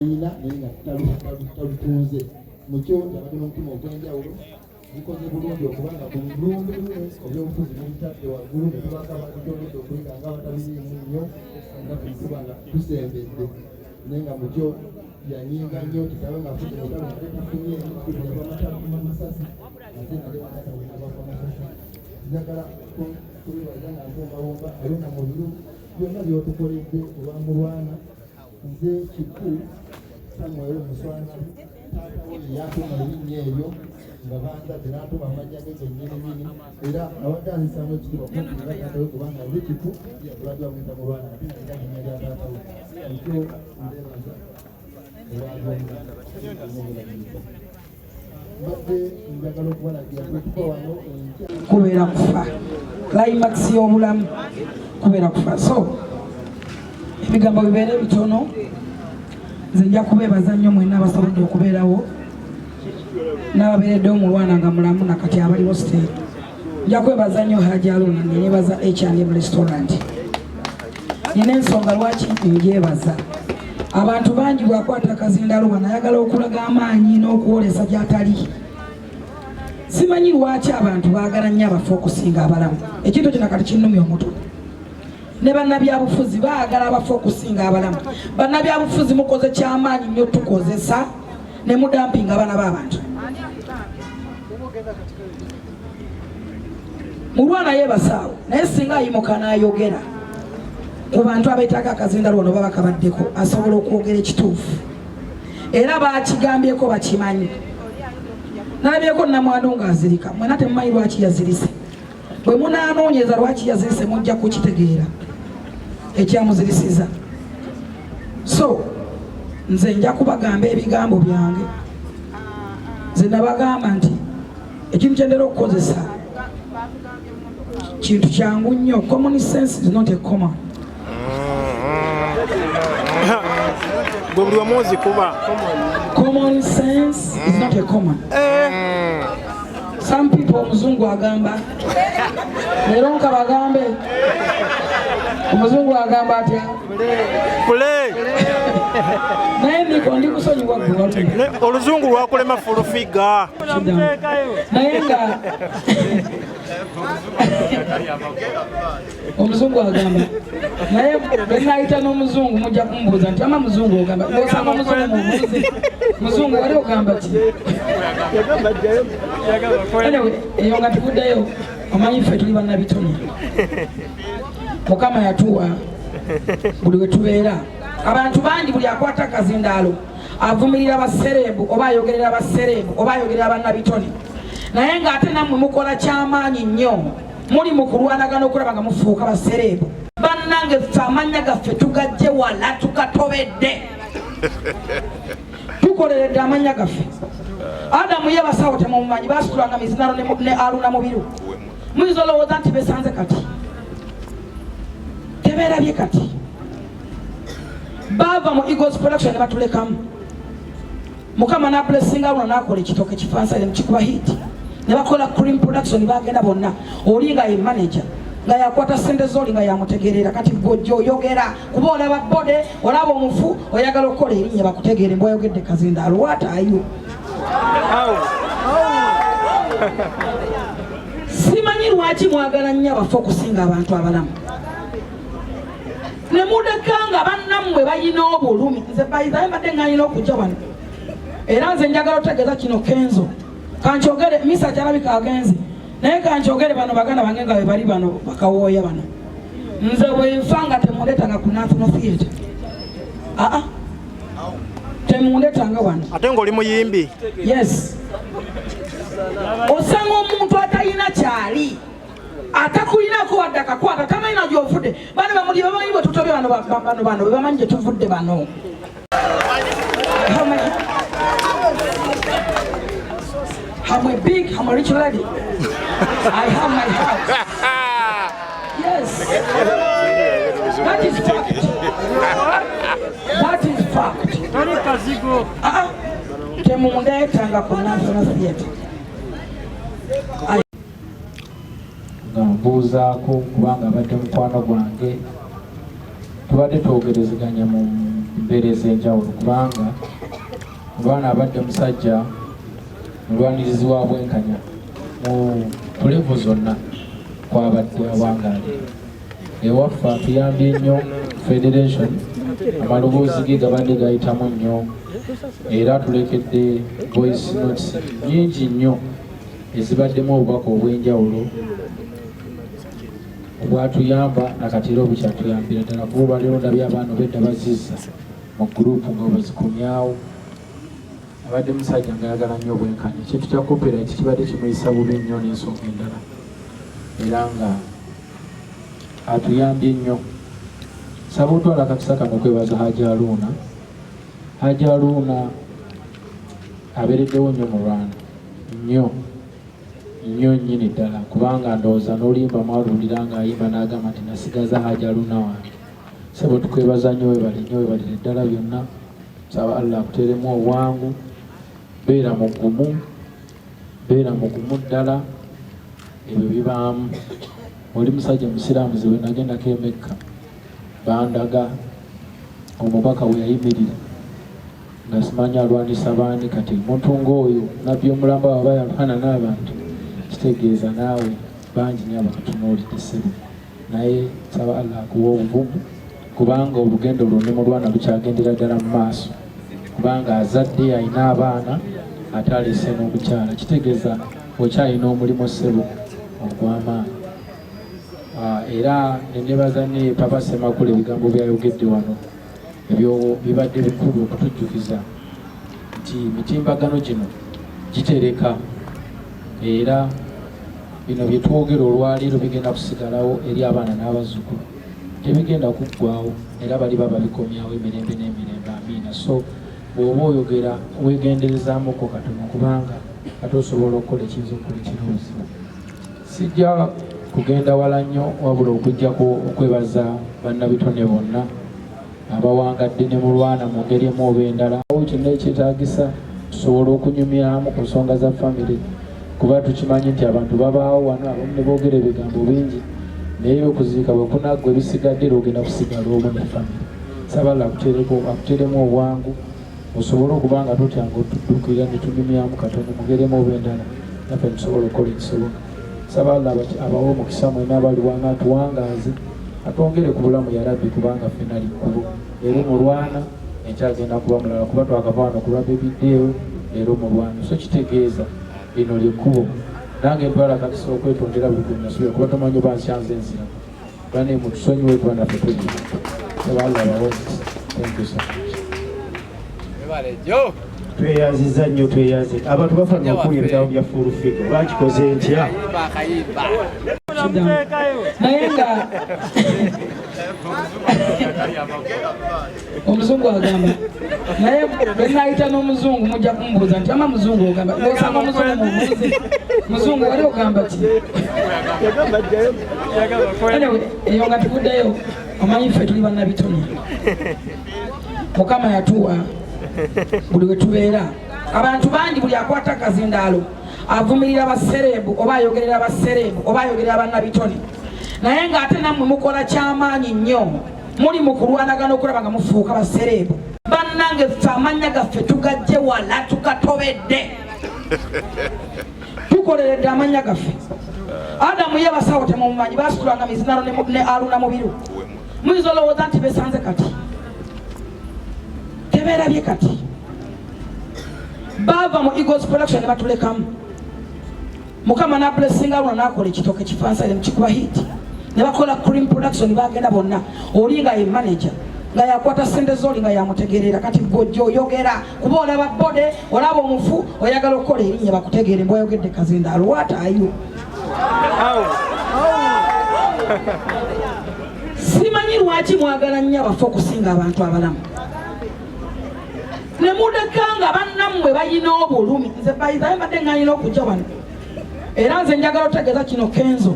ina nenga talutunze mucyo yabadde n'omutima ogw'enjawulo gukoze bulungi okubanga ku Mulumbe ebyobufuzi mubitadde waggulu ne tubaka batutondedde okulinga nga batabiriimu nnyo nga tukubanga tusembedde naye nga mucyo yanyinga nnyo kitabe nga afudde mutalo nate tufunye amasasi ate nale amasasi njagala kubibaza nga nkumbawumba alina mu biru byonna byotukoledde olwa Mulwana nze kiku Samuel Muswana yakuma erinnya eryo nga banzadde n'atuma amajja ge gennyini era abaganzisamu ekitiibwa kumukiriza taatawe kubanga nze kiku yabulabya mwita Mulwana ate nga nnya lya taatawe ekyo ndeebaza mbadde njagala okubalagira kutuka wano kubeera kufa climax y'obulamu kubeera kufa so ebigambo bibeere bitono nze nja kubeebaza nnyo mwenna abasobodde okubeerawo n'ababeereddewo Mulwana nga mulamu nakati abaliwo state nja kwebaza nnyo Hajji Aluna neyebaza H&M restaurant nina ensonga lwaki njebaza abantu bangi bwakwata akazindalo banayagala okulaga amaanyi n'okwolesa gy'atali simanyi lwaki abantu baagala nnyo abafu okusinga abalamu ekintu kino kati kinnumya omutwe ne bannabyabufuzi baagala abafu okusinga abalamu bannabyabufuzi mukoze kyamaanyi nnyo tukozesa ne mudampinga abaana b'abantu Mulwana yeebasaawo naye singa ayimuka n'ayogera ku bantu abeetaaga akazindalo ono baba kabaddeko asobola okwogera ekituufu era baakigambyeko bakimanyi nalabyeko namwano ng'azirika mwena temumanyi lwaki yazirise bwe munaanoonyeza lwaki yazirise mujja kukitegeera ekyamuzirisiza so nze nja kubagamba ebigambo byange nze nabagamba nti ekintu kyendera okukozesa kintu kyangu nnyo common sense is not a common common sense is not a common some people omuzungu agamba leero nka bagambe omuzungu agamba atya naye niko ndi kusonyiwa gwe oluzungu lwakulema Fulfigure naye nga omuzungu agamba naye benayita n'omuzungu mujja kumbuuza nti ama muzungu ogamba osanga omuzungu mubuuze muzungu wali ogamba ki anyway eyo nga tuguddeyo omanyi ffe tuli bannabitone Mukama yatuwa buli we tubeera abantu bangi buli akwata akazindaalo avumirira abaserebu oba ayogerera abaserebu oba ayogerera bannabitone naye ng'ate nammwe mukola kyamaanyi nnyo muli mu kulwanagana okulaba nga mufuuka baserebu bannange ffe amannya gaffe tugajje wala tukatobedde tukoleredde amannya gaffe Adamu ye basawo temumumanyi basitulanga mizinalo ne Aluna mubiru muyinza olowooza nti besanze kati tebeerabye kati baava mu Eagles production ne batulekamu Mukama n'ablessinga Aluna n'akola ekitooke kifansale mukikuba hiti ne bakola cream production bagenda bonna oli nga ye manager nga yakwata sente zoli nga yamutegerera kati gojjo oyogera kuba olaba bode olaba omufu oyagala okukola erinnya bakutegeere mbw oyogedde kazindaalo what are you simanyi lwaki mwagala nnyo abafu okusinga abantu abalamu ne mudeka nga bannammwe bayina obulumi nze bayizayo mbadde nganyina okujja wano era nze njagala otegeeza kino Kenzo kankyogere misa kyalabika agenze naye kankyogere bano baganda bange nga bwe bali bano bakawooya bano nze bwenfa nga temundeetanga ku National Theatre temundeetanga wano ate ng'oli muyimbi yes osanga omuntu atalina kyali atakulinako wadde akakwata tamanyina gy'ovudde bano bamuli bamanyi bwe tutobye bano be bamanyi gye tuvudde bano I'm a big, I'm a rich lady. I have my house. Yes. That is fact. That is fact. Temundeetanga ku National Theatre. Mbuuzaako kubanga abadde mukwano gwange tubadde twogerezeganya mu mbeereza enjawulo kubanga Mulwana abadde musajja mulwanirizi wa bwenkanya mu kulevo zonna kwabadde awangaale. Ewaffe atuyambye nnyo federation, amaloboozi ge gabadde gayitamu nnyo era tulekedde voice notes nyingi nnyo ezibaddemu obubaka obw'enjawulo obwatuyamba nakati era obukyatuyambira ddala kuba leero ndabye abaana obedda bazizza mu gurupu nga bazikumyawo. Abadde musajja ngayagala nnyo obwenkanya. Ekintu kya copyright kibadde kimuyisa bubi nnyo n'ensonga endala era nga atuyambye nnyo. Saba otwala akakisa kano okwebaza Hajji Aluuna abeereddewo nnyo mu Rwanda nnyo nnyini ddala kubanga ndowooza n'olimba mwalulira ng'ayimba n'agamba nti nasigaza Hajji Aluuna wange. Saba tukwebaza nnyo webalire ddala byonna. Saba Allah akuteeremu obwangu, beera mugumu ddala, ebyo bibaamu. Oli musajja musiraamu ziwe nagendako e Mecca bandaga omubaka we yayimirira nga simanyi alwanisa baani, kati omuntu ng'oyo nabbi omulamba aba yalwana n'abantu kitegeeza naawe bangi nyo abakatunuulidde ssebo. Naye saba Allah akuwa obuvumu kubanga olugendo luno Mulwana lukyagendera ddala mu maaso kubanga azadde alina abaana ate aleese n'omukyala. Kitegeeza okyalina omulimu ssebo ogw'amaanyi. Era nenebaza ne Papa Semakula ebigambo byayogedde wano ebyo bibadde bikulu okutujjukiza nti mitimbagano gino gitereka era bino bye twogera olwaleero bigenda kusigalawo eri abaana n'abazzukulu, tebigenda kuggwawo era bali baba bikomyawo emirembe n'emirembe. Amiina. So bw'oba oyogera weegenderezaamuko katono kubanga ate osobola okukola ekiyinza okuleetera obuzibu. Sijja kugenda wala nnyo wabula okujjako okwebaza bannabitone bonna abawangadde ne Mulwana mu ngeri emu oba endala. Kyonna ekyetaagisa tusobola okunyumyamu ku nsonga za famire kuba tukimanyi nti abantu babaawo wano abamu ne boogera ebigambo bingi naye okuziika bwe kunaggwa ebisigadde era ogenda kusigala omu ne famire. Sabala akuteeremu obwangu osobole okuba nga totyanga otuddukira ne tunyumyamu katono mu ngeri emu oba endala naffe tusobola okukola ekisoboka. Sabala abawo omukisa mwena abali wanga atuwangaaze atwongere ku bulamu ya Rabbi kubanga ffenna likkubo. Leero Mulwana enkyagenda kuba mulala kuba twakava wano kulwa bebiddeewo leero Mulwana. So kitegeeza lino likkubo nange mpala kakisa okwetondera buli gwe nasuubira kuba tomanyi oba nsyanze enzira bane mutusonyiwe kuba naffe tugira. Sabala abawo. Thank you so much. Tweyaziza nnyo abantu bafana okuwulira ebitabo bya Fulfigure bakikoze ntya naye nga omuzungu agamba naye benayita n'omuzungu mujja kumbuuza nti ama muzungu ogamba osanga omuzungu mubuuze muzungu wali ogamba ki eyo nga tuguddeyo omanyi ffe tuli bannabitone Mukama yatuwa buli we tubeera. Abantu bangi buli akwata akazindaalo avumirira baserebu oba ayogerera baserebu oba ayogerera bannabitone naye ng'ate nammwe mukola kyamaanyi nnyo muli mu kulwanagana okulaba nga mufuuka baserebu. Bannange ffe amannya gaffe tugajje wala tukatobedde tukoleredde amannya gaffe. Adamu ye basawo temumumanyi basitulanga mizinalo ne Aluuna mubiru muyinza olowooza nti besanze kati tebeerabye kati bava mu Eagles production batulekamu. Mukama na blessing Aluuna nakola ekitoke kifansale mukikuba hit ne bakola cream production bagenda bonna olinga ye manager nga yakwata sente zoli nga yamutegerera kati gojjo oyogera kuba olaba bode olaba omufu oyagala okukola erinnya bakutegeere mbwa yogedde Kazindaalo. What are you? Simanyi lwaki mwagala nnyo abafu okusinga abantu abalamu ne mudekanga bannammwe bayina obulumi. Nze bayizayo mbadde nganyina okujja wano era nze njagala otegeeza kino Kenzo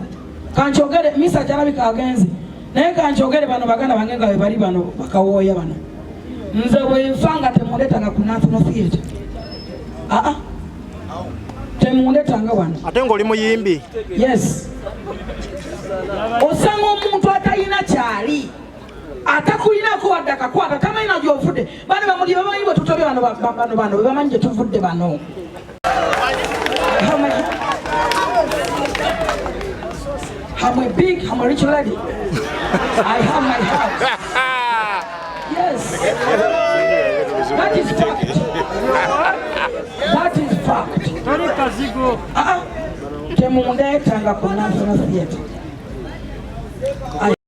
kankyogere misa kyalabika agenze naye kankyogere bano baganda bange nga bwe bali bano bakawooya bano nze bwenfanga temundetanga ku National Theatre. Temundetanga wano ate ng'oli muyimbi. Yes osanga omuntu atalina kyali atakulinako wadde akakwata tamanyi na gy'ovudde bano bamuli bamanyi bwe tutobye bano bwe bamanyi gye tuvudde bano. I'm a big, I'm a rich lady. I have my house. Yes. That is fact. That is fact. Temunda etanga ku National Theatre.